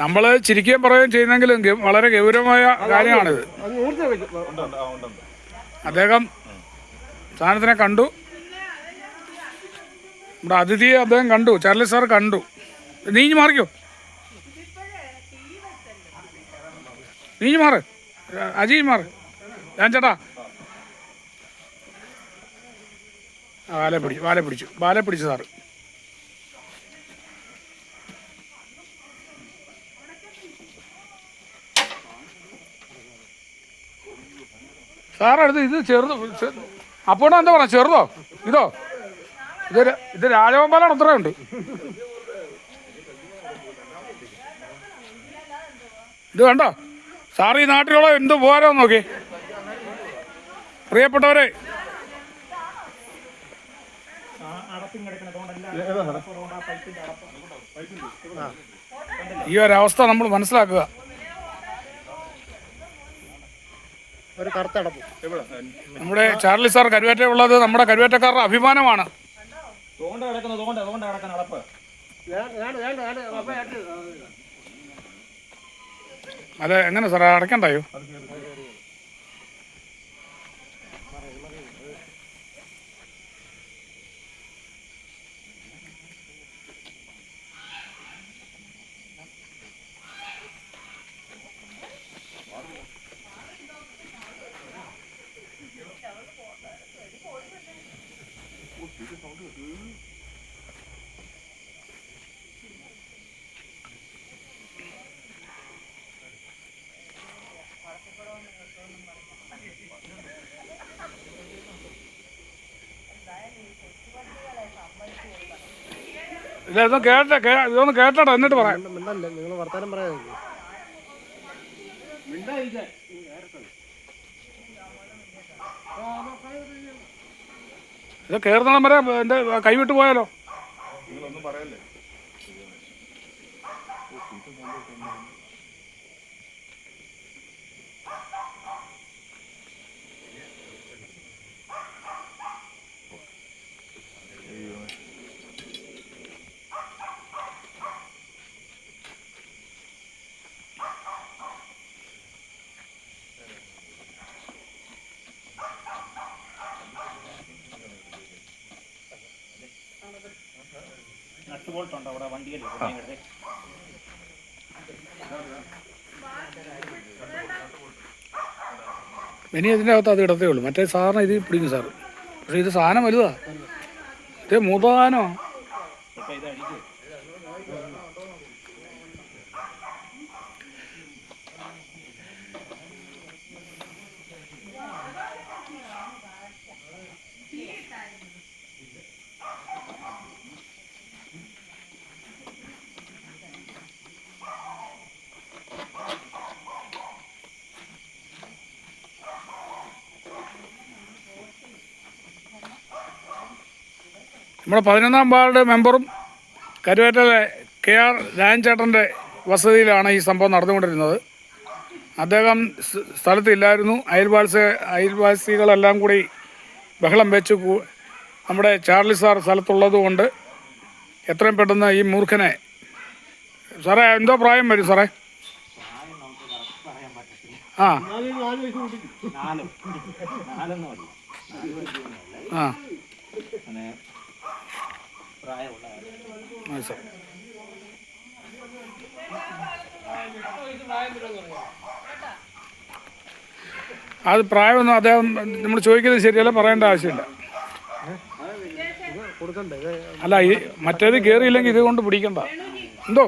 നമ്മൾ ചിരിക്കുകയും പറയുകയും ചെയ്യുന്നെങ്കിലും വളരെ ഗൗരവമായ കാര്യമാണിത്. അദ്ദേഹം സാധനത്തിനെ കണ്ടു, നമ്മുടെ അതിഥിയെ അദ്ദേഹം കണ്ടു, ചാർലി സാർ കണ്ടു. നീഞ്ഞു മാറിക്കോ, നീഞ്ഞു മാറ്, അജയ് മാറ്, ഞാൻ ചേട്ടാ. വാലെ പിടിച്ചു സാറ്. സാറടുത്ത് ഇത് ചെറുത്. അപ്പോഴാ എന്താ പറയാ, ചെറുതോ ഇതോ? ഇത് രാജഗോപാലാണ്, അത്രയുണ്ട്. ഇത് കണ്ടോ സാർ, ഈ നാട്ടിലുള്ള എന്ത് പോരാ നോക്കി. പ്രിയപ്പെട്ടവരെ, ഈ ഒരവസ്ഥ നമ്മൾ മനസ്സിലാക്കുക. നമ്മുടെ ചാർലി സാർ കരുവേറ്റ ഉള്ളത് നമ്മുടെ കരുവേറ്റക്കാരുടെ അഭിമാനമാണ്. അതെ, എങ്ങനെ സാറേ അടയ്ക്കണ്ടായോ? ഇല്ല, ഇതൊന്ന് കേട്ടോ എന്നിട്ട് പറയാം. നിങ്ങൾ വർത്താനം പറയാ. ഇത് കയറുന്നിടം വരെ എൻ്റെ കൈവിട്ട് പോയാലോ? ഇനി ഇതിൻ്റെ അകത്ത് അത് ഇടത്തേ ഉള്ളൂ. മറ്റേ സാറിന് ഇത് പിടിക്കും സാറ്. പക്ഷെ ഇത് സാധനം വലുതാ, ഇത് മൂത്ത സാധനമാണ്. നമ്മുടെ 11-ാം വാർഡ് മെമ്പറും കരുവേറ്റയിലെ KR രാജൻചേട്ടൻ്റെ വസതിയിലാണ് ഈ സംഭവം നടന്നുകൊണ്ടിരുന്നത്. അദ്ദേഹം സ്ഥലത്തില്ലായിരുന്നു. അയൽവാസികളെല്ലാം കൂടി ബഹളം വെച്ച് നമ്മുടെ ചാർലി സാർ സ്ഥലത്തുള്ളത് കൊണ്ട് എത്രയും പെട്ടെന്ന് ഈ മൂർഖനെ. സാറേ, എന്തോ പ്രായം വരും സാറേ? ആ ആ സാർ, അത് പ്രായമൊന്നും അദ്ദേഹം നമ്മൾ ചോദിക്കുന്നത് ശരിയല്ല, പറയേണ്ട ആവശ്യമില്ല. അല്ല, ഈ മറ്റേത് കയറിയില്ലെങ്കിൽ ഇത് കൊണ്ട് പിടിക്കണ്ട. എന്തോ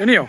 ഇനിയോ?